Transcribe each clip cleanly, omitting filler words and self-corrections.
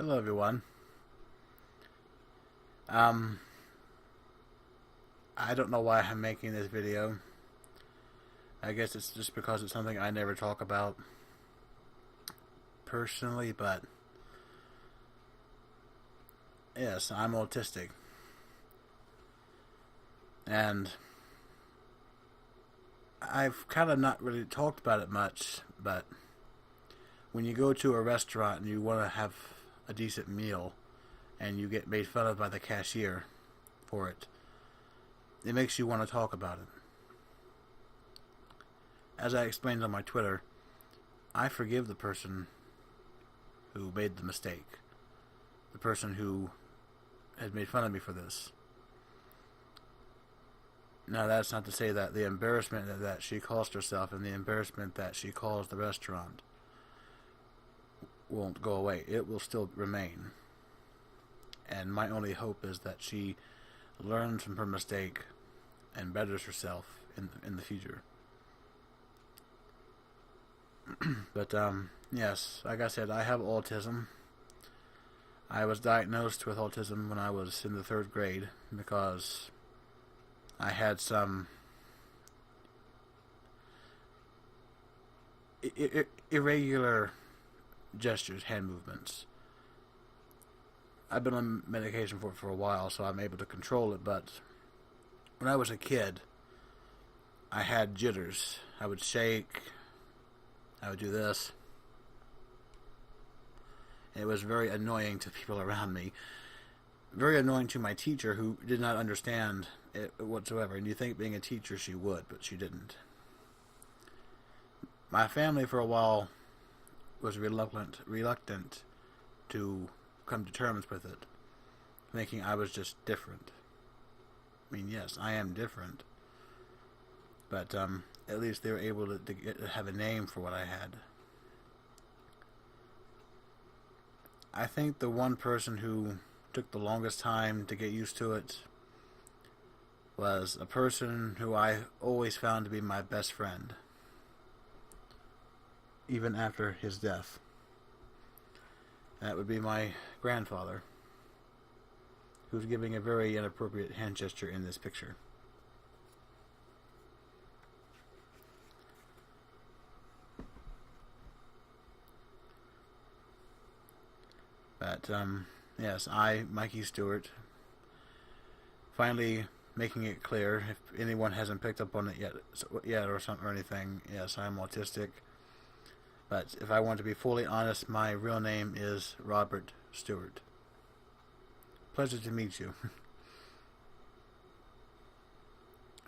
Hello everyone. Um, I don't know why I'm making this video. I guess it's just because it's something I never talk about personally, but yes, I'm autistic. And I've kind of not really talked about it much, but when you go to a restaurant and you want to have a decent meal and you get made fun of by the cashier for it, it makes you want to talk about it. As I explained on my Twitter, I forgive the person who made the mistake. The person who had made fun of me for this. Now, that's not to say that the embarrassment that she caused herself and the embarrassment that she caused the restaurant won't go away. It will still remain. And my only hope is that she learns from her mistake and betters herself in the future. But, yes, like I said, I have autism. I was diagnosed with autism when I was in the 3rd grade because I had some irregular gestures, hand movements. I've been on medication for a while, so I'm able to control it, but when I was a kid, I had jitters. I would shake, I would do this. It was very annoying to people around me. Very annoying to my teacher, who did not understand it whatsoever. And you think being a teacher she would, but she didn't. My family for a while was reluctant to come to terms with it, thinking I was just different. I mean, yes, I am different, but at least they were able to have a name for what I had. I think the one person who took the longest time to get used to it was a person who I always found to be my best friend, even after his death. That would be my grandfather, who's giving a very inappropriate hand gesture in this picture. But, yes, Mikey Stewart, finally making it clear, if anyone hasn't picked up on it yet or something or anything, yes, I'm autistic. But if I want to be fully honest, my real name is Robert Stewart. Pleasure to meet you.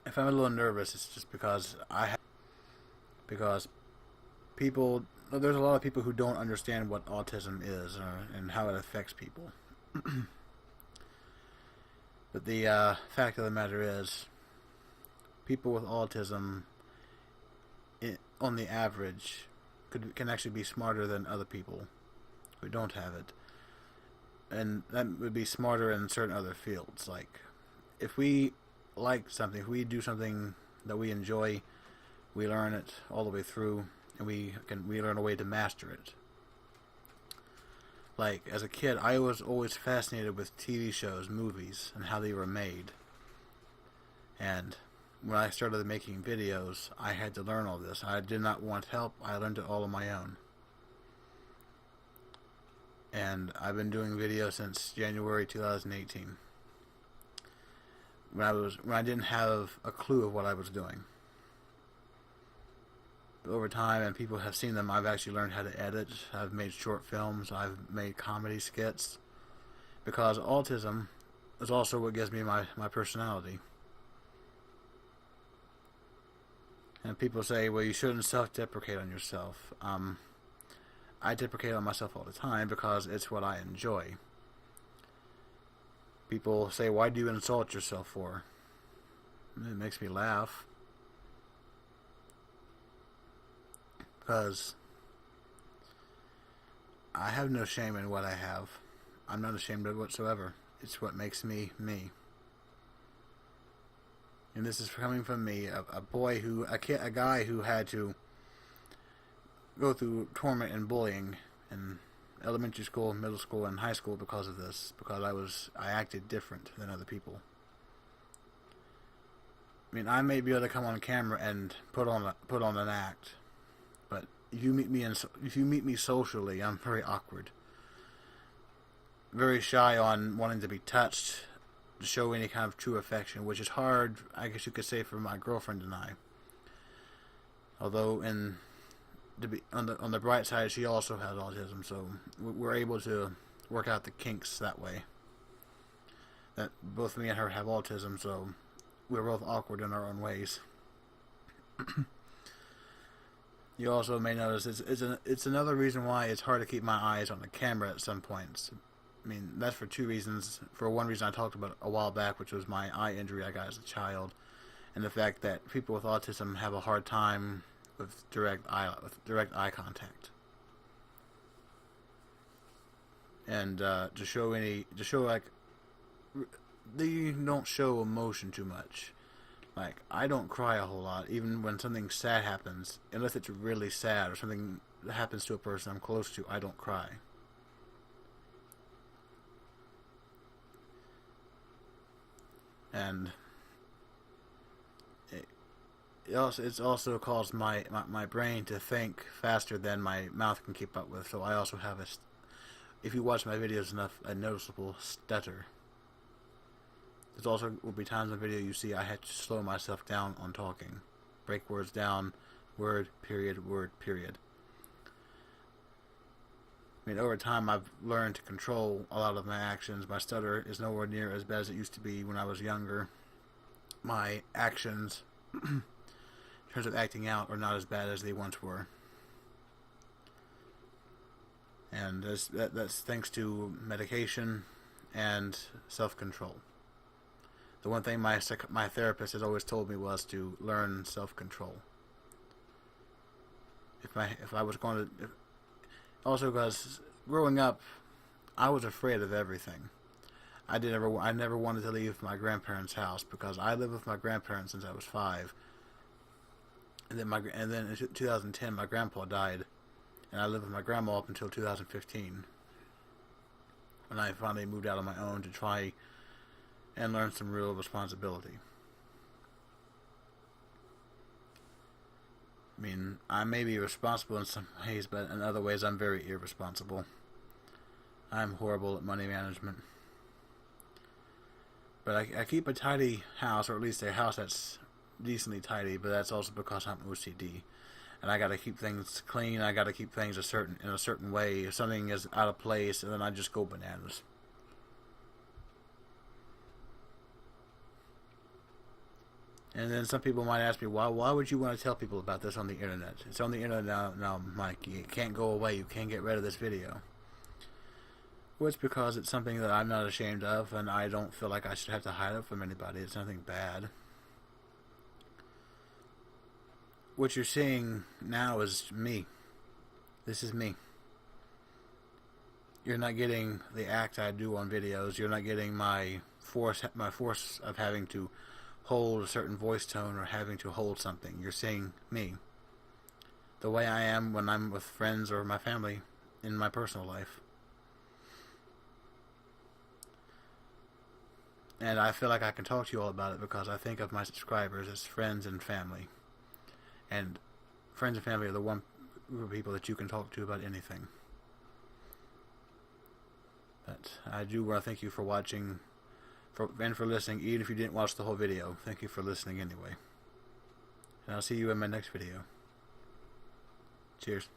If I'm a little nervous, it's just because there's a lot of people who don't understand what autism is and how it affects people. But the fact of the matter is, people with autism, on the average, can actually be smarter than other people who don't have it. And that would be smarter in certain other fields. Like, if we like something, if we do something that we enjoy, we learn it all the way through, and we learn a way to master it. Like, as a kid, I was always fascinated with TV shows, movies, and how they were made. And when I started making videos, I had to learn all this. I did not want help. I learned it all on my own. And I've been doing videos since January 2018. When I didn't have a clue of what I was doing. But over time, and people have seen them, I've actually learned how to edit. I've made short films. I've made comedy skits. Because autism is also what gives me my personality. And people say, well, you shouldn't self-deprecate on yourself. I deprecate on myself all the time because it's what I enjoy. People say, why do you insult yourself for? It makes me laugh. Because I have no shame in what I have. I'm not ashamed of it whatsoever. It's what makes me, me. And this is coming from me, a guy who had to go through torment and bullying and elementary school, middle school, and high school because of this. Because I acted different than other people. I mean, I may be able to come on camera and put on an act, but if you meet me socially, I'm very awkward, very shy on wanting to be touched, to show any kind of true affection, which is hard, I guess you could say, for my girlfriend and I. Although, on the bright side, she also has autism, so we're able to work out the kinks that way. That both me and her have autism, so we're both awkward in our own ways. You also may notice it's another reason why it's hard to keep my eyes on the camera at some points. I mean, that's for two reasons. For one reason I talked about a while back, which was my eye injury I got as a child, and the fact that people with autism have a hard time with direct eye contact. And they don't show emotion too much. Like, I don't cry a whole lot, even when something sad happens, unless it's really sad or something that happens to a person I'm close to. I don't cry. And it's also caused my brain to think faster than my mouth can keep up with. So I also have if you watch my videos enough, a noticeable stutter. There's also will be times in the video you see I had to slow myself down on talking. Break words down, word, period. I mean, over time I've learned to control a lot of my actions. My stutter is nowhere near as bad as it used to be when I was younger. My actions, in terms of acting out, are not as bad as they once were. And that's thanks to medication and self-control. The one thing my therapist has always told me was to learn self-control. Also, because growing up, I was afraid of everything. I never wanted to leave my grandparents' house because I lived with my grandparents since I was 5. And then in 2010, my grandpa died, and I lived with my grandma up until 2015, when I finally moved out on my own to try and learn some real responsibility. I mean, I may be responsible in some ways, but in other ways I'm very irresponsible. I'm horrible at money management. But I keep a tidy house, or at least a house that's decently tidy, but that's also because I'm OCD. And I gotta keep things clean, I gotta keep things in a certain way. If something is out of place, then I just go bananas. And then some people might ask me, why would you want to tell people about this on the internet? It's on the internet now, Mikey. It can't go away. You can't get rid of this video. Well, it's because it's something that I'm not ashamed of, and I don't feel like I should have to hide it from anybody. It's nothing bad. What you're seeing now is me. This is me. You're not getting the act I do on videos. You're not getting my force of having to hold a certain voice tone or having to hold something. You're seeing me. The way I am when I'm with friends or my family in my personal life. And I feel like I can talk to you all about it because I think of my subscribers as friends and family. And friends and family are the one group of people that you can talk to about anything. But I do want to thank you for watching and for listening, even if you didn't watch the whole video. Thank you for listening anyway. And I'll see you in my next video. Cheers.